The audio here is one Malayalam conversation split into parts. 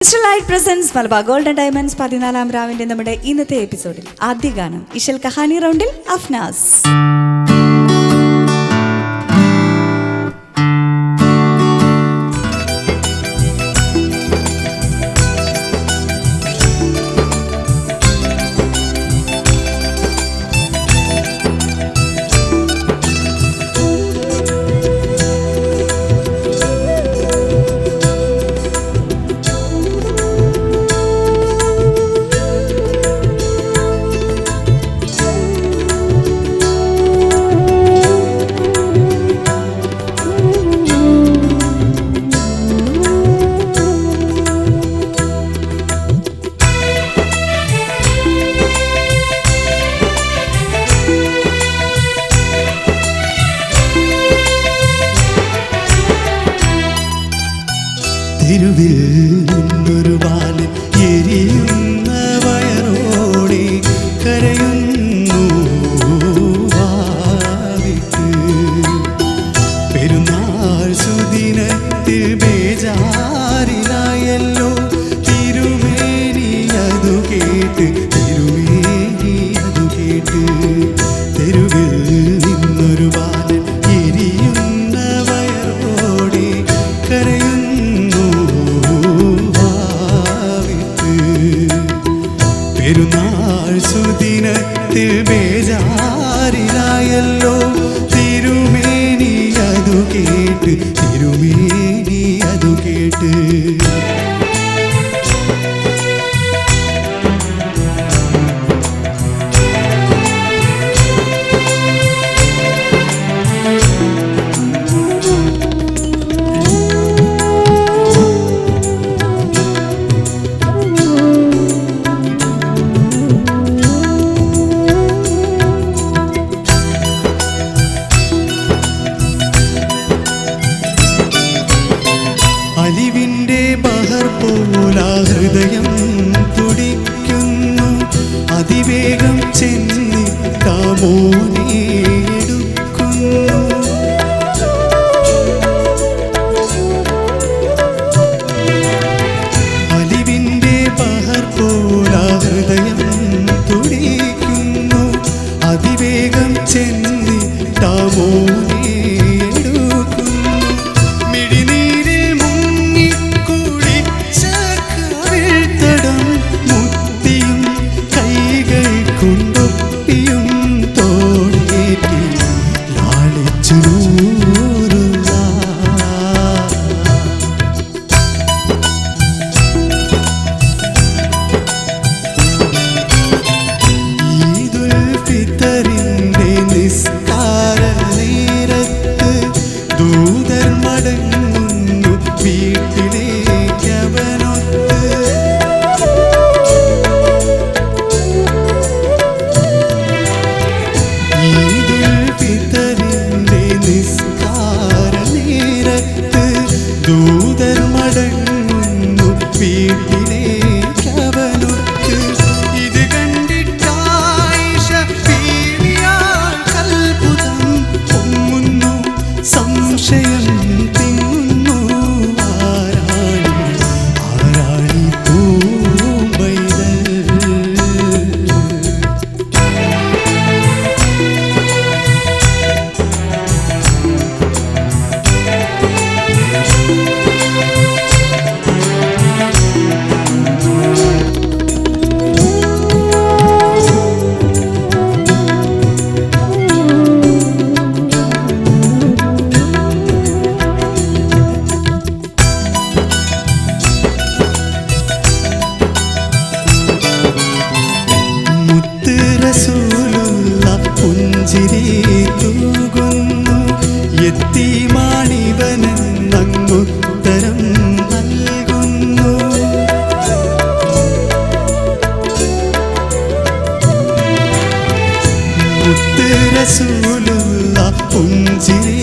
Light presence Malabar Gold and Diamonds 14-ാം രാവിന്റെ നമ്മുടെ ഇന്നത്തെ എപ്പിസോഡിൽ ആദ്യ ഗാനം ഇശൽ കഹാനി റൗണ്ടിൽ അഫ്നാസ്. തിരുവിൽ നിന്നൊരു ബാലൻ എരിയുന്ന വയറോടെ കരയുന്നു വാവിട്ട്. പെരുന്നാൾ സുദിനത്തിൽ ബേജാറിലായല്ലോ തിരുമേനി അതു കേട്ട്, തിരുമേനി അതു കേട്ട്. തെരുവിൽ നിന്നൊരു ബാലൻ എരിയുന്ന വയറോടെ കരയുന്നു പെരുന്നാൾ സുദിനത്തിൽ ബേജാറിലായല്ലോ തിരുമേനി അതു കേട്ട്, തിരുമേനി അതു കേട്ട്. അലിവിൻ്റെ ബഹർ പോല ഹൃദയം തുടിക്കുന്നു, അതിവേഗം ചെന്നിട്ടാമോനെ എടുക്കുന്നു. അലിവിൻ്റെ ബഹർ പോല ഹൃദയം തുടിക്കുന്നു, അതിവേഗം ചെന്നിട്ടാമോനെ ദൂതർ മടങ്ങുന്നു വീട്ടിലേക്കവനൊത്ത്. ഇത് കണ്ടിട്ടായിഷ ബീവിയാൽ അത്ഭുതം പൊങ്ങുന്നു, സംശയം തിങ്ങുന്നു. ആരാണി ആരാണി പൂമ്പൈതൽ. റസൂലുള്ള പുഞ്ചിരി തൂകുന്നു, യത്തീമാണിവനെന്നങ്ങുത്തരം നൽകുന്നു. മുത്ത് റസൂലുള്ള പുഞ്ചിരി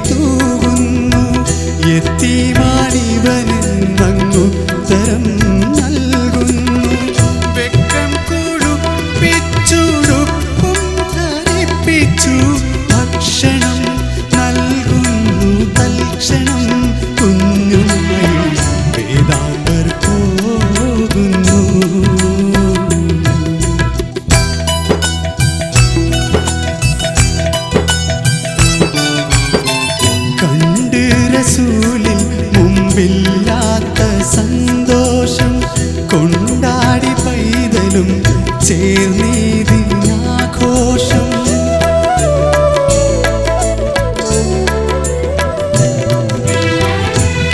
തൂകുന്നു, യത്തീമാണിവനെന്നങ്ങുത്തരം നൽകുന്നു. വെക്കം കുളിപ്പിച്ചുടുപ്പും ധരിപ്പിച്ചു, ഭക്ഷണം നൽകുന്നു തൽക്ഷണം കുഞ്ഞുമ്മ വേദാന്തർ പോ കൊണ്ടാടി പൈതലും ചേർന്നീതിനാഘോഷം.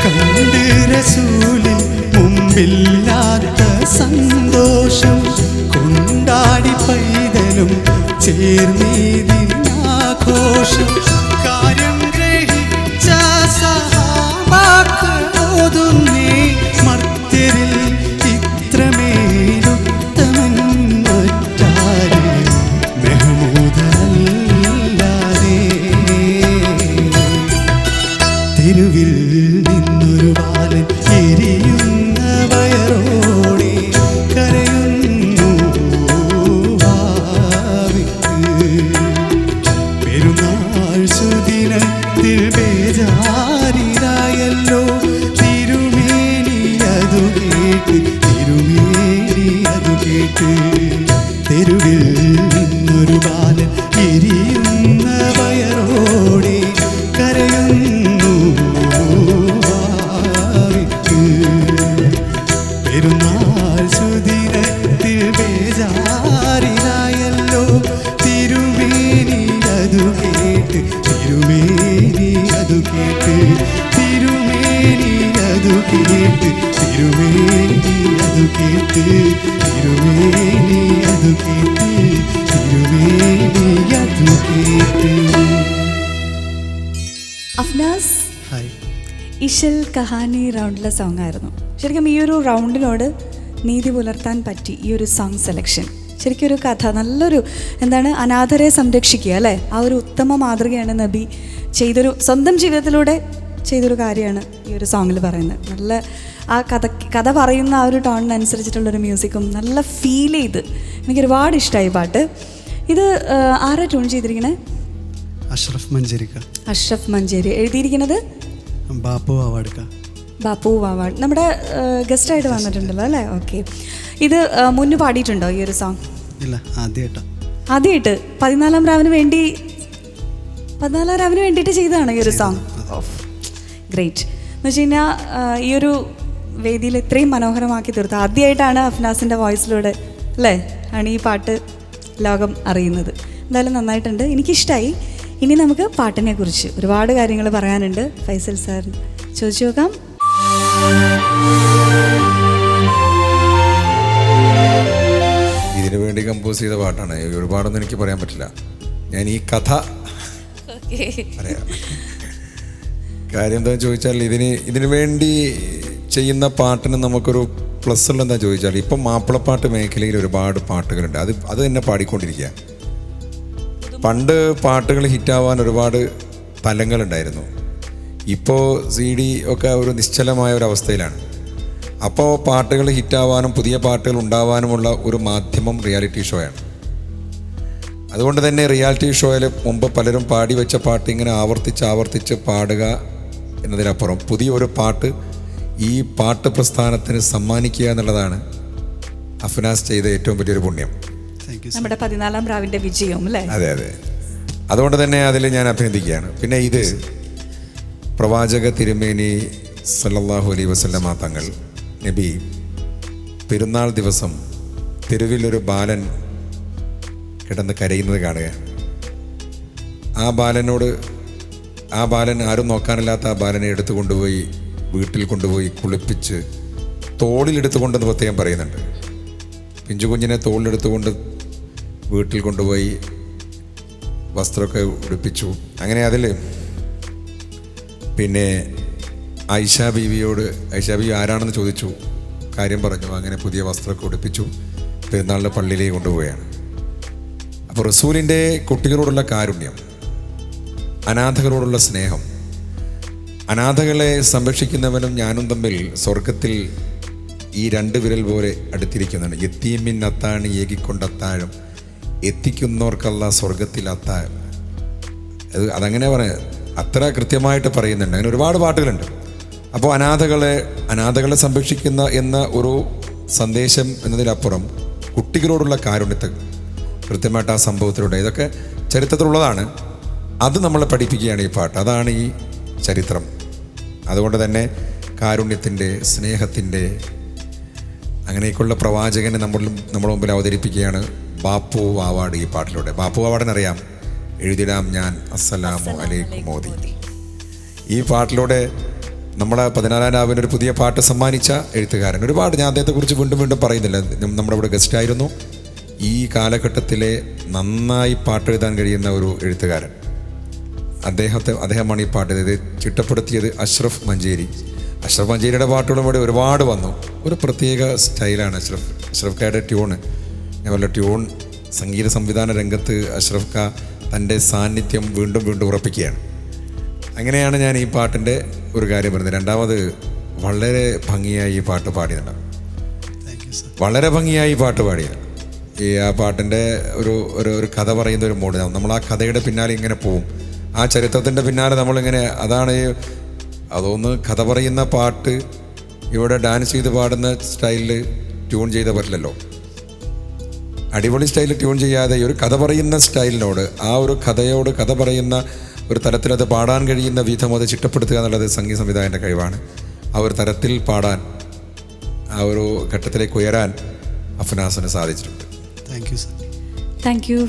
കണ്ട് റസൂലിൻ മുമ്പില്ലാത്ത സന്തോഷം, കൊണ്ടാടി പൈതലും ചേർന്നീതിനാഘോഷം. കാര്യം ഗ്രഹിച്ച സഹാബാക്കളോതുന്നേ മർത്യരിൽ ഇത്രമേലുത്തമൻ മറ്റാര് മെഹമൂദല്ലാതെ. തെരുവിൽ നിന്നൊരു ബാലൻ എരിയുന്ന വയറോടെ കരയുന്നു ഭാവിക്ക്. പെരുന്നാൾ സുദിനത്തിൽ ബേജാരിലായല്ലോ തിരുമേനി അതു കേട്ട്, തിരുമേനി അതു കേട്ട്. തെരുവിൽ നിന്നൊരു ബാലൻ എരിയുന്ന വയറോടെ കരയുന്നു ഭാവിക്ക്. പെരുന്നാൾ സുദിനത്തിൽ ബേജാരിലായല്ലോ തിരുമേനി അതു കേട്ട്, തിരുമേനി അതു കേട്ട്, തിരുമേനി അതു കേട്ട്, തിരുമേനി അതു കേട്ട്, തിരുമേനി അതു കേട്ട്, തിരുമേനി അതു കേട്ട്. അഫ്നാസ്, ഹായ്. ഇശൽ കഹാനി റൗണ്ടിലെ സോങ് ആയിരുന്നു. ശരിക്കും ഈ ഒരു റൗണ്ടിനോട് നീതി പുലർത്താൻ പറ്റി ഈ ഒരു സോങ് സെലക്ഷൻ. ശരിക്കും ഒരു കഥ, നല്ലൊരു എന്താണ്, അനാഥരെ സംരക്ഷിക്കുക അല്ലേ, ആ ഒരു ഉത്തമ മാതൃകയാണ് നബി ചെയ്തൊരു, സ്വന്തം ജീവിതത്തിലൂടെ ചെയ്തൊരു കാര്യമാണ് ഈ ഒരു സോങ്ങിൽ പറയുന്നത്. നല്ല ആ കഥ പറയുന്ന ആ ഒരു ടോണിനനുസരിച്ചിട്ടുള്ളൊരു മ്യൂസിക്കും നല്ല ഫീൽ ചെയ്ത് എനിക്ക് ഒരുപാട് ഇഷ്ടമായി പാട്ട്. ഇത് ആരാ ട്യൂൺ ചെയ്തിരിക്കണേ? അഷ്റഫ് മഞ്ചേരിക്ക. അഷ്റഫ് മഞ്ചേരി. എഴുതിയിരിക്കുന്നത് ബാപ്പു വാവാടുക്ക. ബാപ്പു വാവാട് നമ്മുടെ ഗസ്റ്റായിട്ട് വന്നിട്ടുണ്ടല്ലോ അല്ലേ? ഓക്കെ. ഇത് മുന്നേ പാടിയിട്ടുണ്ടോ ഈ ഒരു സോങ്? ഇല്ല, ആദ്യമായിട്ട് 14-ാം രാവിന് വേണ്ടിയിട്ട് ചെയ്തതാണ് ഈ ഒരു സോങ്. Of, great. എന്ന് വെച്ച് കഴിഞ്ഞാൽ ഈ ഒരു വേദിയിൽ ഇത്രയും മനോഹരമാക്കി തീർത്തു. ആദ്യമായിട്ടാണ് അഫ്നാസിൻ്റെ വോയിസിലൂടെ അല്ലേ ആണ് ഈ പാട്ട് ലോകം അറിയുന്നത്. എന്തായാലും നന്നായിട്ടുണ്ട്, എനിക്കിഷ്ടമായി. ഇനി നമുക്ക് പാട്ടിനെ കുറിച്ച് ഒരുപാട് കാര്യങ്ങൾ പറയാനുണ്ട്. ഫൈസൽ സാർ ചോദിച്ചു നോക്കാം. ഇതിനു വേണ്ടി കമ്പോസ് ചെയ്ത പാട്ടാണ്. ഒരുപാടൊന്നും എനിക്ക് പറയാൻ പറ്റില്ല. ഞാൻ ഈ കഥ പറയാം. കാര്യം എന്താണെന്ന് ചോദിച്ചാൽ ഇതിനു വേണ്ടി ചെയ്യുന്ന പാട്ടിന് നമുക്കൊരു പ്ലസ് ഉള്ള എന്താ ചോദിച്ചാൽ, ഇപ്പം മാപ്പിളപ്പാട്ട് മേഖലയിൽ ഒരുപാട് പാട്ടുകളുണ്ട്. അത് തന്നെ പാടിക്കൊണ്ടിരിക്കുക. പണ്ട് പാട്ടുകൾ ഹിറ്റാവാൻ ഒരുപാട് തലങ്ങളുണ്ടായിരുന്നു. ഇപ്പോൾ CD ഒക്കെ ഒരു നിശ്ചലമായ ഒരു അവസ്ഥയിലാണ്. അപ്പോൾ പാട്ടുകൾ ഹിറ്റാവാനും പുതിയ പാട്ടുകൾ ഉണ്ടാവാനുമുള്ള ഒരു മാധ്യമം റിയാലിറ്റി ഷോയാണ്. അതുകൊണ്ട് തന്നെ റിയാലിറ്റി ഷോയിൽ മുമ്പ് പലരും പാടി വെച്ച പാട്ട് ഇങ്ങനെ ആവർത്തിച്ച് പാടുക എന്നതിനപ്പുറം പുതിയൊരു പാട്ട് ഈ പാട്ട് പ്രസ്ഥാനത്തിന് സമ്മാനിക്കുക എന്നുള്ളതാണ് അഫ്നാസ് ചെയ്ത ഏറ്റവും വലിയൊരു പുണ്യം. നമ്മുടെ 14-ാം രാവിന്റെ വിജയം അല്ലേ? അതെ. അതുകൊണ്ട് തന്നെ അതിൽ ഞാൻ അഭിനന്ദിക്കുകയാണ്. പിന്നെ ഇത് പ്രവാചക തിരുമേനി സല്ലല്ലാഹു അലൈഹി വസല്ലമ തങ്ങൾ നബി പെരുന്നാൾ ദിവസം തെരുവിലൊരു ബാലൻ കിടന്ന് കരയുന്നത് കാണുക. ആ ബാലൻ ആരും നോക്കാനില്ലാത്ത ആ ബാലനെ എടുത്തുകൊണ്ടുപോയി വീട്ടിൽ കൊണ്ടുപോയി കുളിപ്പിച്ച് തോളിലെടുത്തുകൊണ്ടെന്ന് പ്രത്യേകം പറയുന്നുണ്ട്. പിഞ്ചു കുഞ്ഞിനെ തോളിലെടുത്തുകൊണ്ട് വീട്ടിൽ കൊണ്ടുപോയി വസ്ത്രമൊക്കെ ഉടുപ്പിച്ചു. അങ്ങനെ അതിൽ പിന്നെ ഐഷ ബീവി ആരാണെന്ന് ചോദിച്ചു. കാര്യം പറഞ്ഞു. അങ്ങനെ പുതിയ വസ്ത്രമൊക്കെ ഉടുപ്പിച്ചു പെരുന്നാളിൻ്റെ പള്ളിയിലേക്ക് കൊണ്ടുപോവുകയാണ്. അപ്പോൾ റസൂലിൻ്റെ കുട്ടികളോടുള്ള കാരുണ്യം, അനാഥകളോടുള്ള സ്നേഹം, അനാഥകളെ സംരക്ഷിക്കുന്നവനും ഞാനും തമ്മിൽ സ്വർഗത്തിൽ ഈ 2 വിരൽ പോലെ അടുത്തിരിക്കുന്നുണ്ട്. യത്തീമിൻ അത്താണി ഏകിക്കൊണ്ടത്താഴം എത്തിക്കുന്നവർക്കല്ല സ്വർഗത്തിൽ അത്താഴം. അതങ്ങനെ അത്ര കൃത്യമായിട്ട് പറയുന്നുണ്ട്. അങ്ങനെ ഒരുപാട് പാട്ടുകളുണ്ട്. അപ്പോൾ അനാഥകളെ സംരക്ഷിക്കുന്ന എന്ന ഒരു സന്ദേശം എന്നതിനപ്പുറം കുട്ടികളോടുള്ള കാരുണ്യത്തെ കൃത്യമായിട്ട് ആ സംഭവത്തിലൂടെ, ഇതൊക്കെ ചരിത്രത്തിലുള്ളതാണ്. അത് നമ്മളെ പഠിപ്പിക്കുകയാണ് ഈ പാട്ട്. അതാണ് ഈ ചരിത്രം. അതുകൊണ്ട് തന്നെ കാരുണ്യത്തിൻ്റെ, സ്നേഹത്തിൻ്റെ, അങ്ങനെയൊക്കെയുള്ള പ്രവാചകനെ നമ്മുടെ മുമ്പിൽ അവതരിപ്പിക്കുകയാണ് ബാപ്പു വാവാട് ഈ പാട്ടിലൂടെ. ബാപ്പു വാവാടിനറിയാം എഴുതിടാം ഞാൻ അസ്സലാമു അലൈക്കും മോദി. ഈ പാട്ടിലൂടെ നമ്മളെ 14-ാം രാവിലെ ഒരു പുതിയ പാട്ട് സമ്മാനിച്ച എഴുത്തുകാരൻ. ഒരുപാട് ഞാൻ അദ്ദേഹത്തെക്കുറിച്ച് വീണ്ടും വീണ്ടും പറയുന്നില്ല, നമ്മുടെ ഇവിടെ ഗസ്റ്റായിരുന്നു. ഈ കാലഘട്ടത്തിലെ നന്നായി പാട്ടെഴുതാൻ കഴിയുന്ന ഒരു എഴുത്തുകാരൻ. അദ്ദേഹമാണ് ഈ പാട്ട് ഇത് ചിട്ടപ്പെടുത്തിയത് അഷ്റഫ് മഞ്ചേരി. അഷ്റഫ് മഞ്ചേരിയുടെ പാട്ടുകളും ഇവിടെ ഒരുപാട് വന്നു. ഒരു പ്രത്യേക സ്റ്റൈലാണ് അഷ്റഫ് ഖയുടെ ട്യൂണ്. ഞാൻ പറഞ്ഞ ട്യൂൺ സംഗീത സംവിധാന രംഗത്ത് അഷ്റഫ് ഖ തൻ്റെ സാന്നിധ്യം വീണ്ടും വീണ്ടും ഉറപ്പിക്കുകയാണ്. അങ്ങനെയാണ് ഞാൻ ഈ പാട്ടിൻ്റെ ഒരു കാര്യം പറയുന്നത്. രണ്ടാമത് വളരെ ഭംഗിയായി ഈ പാട്ട് പാടിയതാണ്. Thank you sir. വളരെ ഭംഗിയായി ഈ പാട്ട് പാടിയത്. ആ പാട്ടിൻ്റെ ഒരു കഥ പറയുന്ന ഒരു മോഡ്. നമ്മൾ ആ കഥയുടെ പിന്നാലെ ഇങ്ങനെ പോവും, ആ ചരിത്രത്തിൻ്റെ പിന്നാലെ നമ്മളിങ്ങനെ. അതൊന്ന് കഥ പറയുന്ന പാട്ട് ഇവിടെ ഡാൻസ് ചെയ്ത് പാടുന്ന സ്റ്റൈലിൽ ട്യൂൺ ചെയ്ത പറ്റില്ലല്ലോ. അടിപൊളി സ്റ്റൈലിൽ ട്യൂൺ ചെയ്യാതെ ഒരു കഥ പറയുന്ന സ്റ്റൈലിനോട്, ആ ഒരു കഥയോട് കഥ പറയുന്ന ഒരു തലത്തിൽ അത് പാടാൻ കഴിയുന്ന വിധം അത് ചിട്ടപ്പെടുത്തുക എന്നുള്ളത് സംഗീത സംവിധായകൻ്റെ കഴിവാണ്. ആ ഒരു തരത്തിൽ പാടാൻ, ആ ഒരു ഘട്ടത്തിലേക്ക് ഉയരാൻ അഫ്നാസിന് സാധിച്ചിട്ടുണ്ട്. Thank you sir. Thank you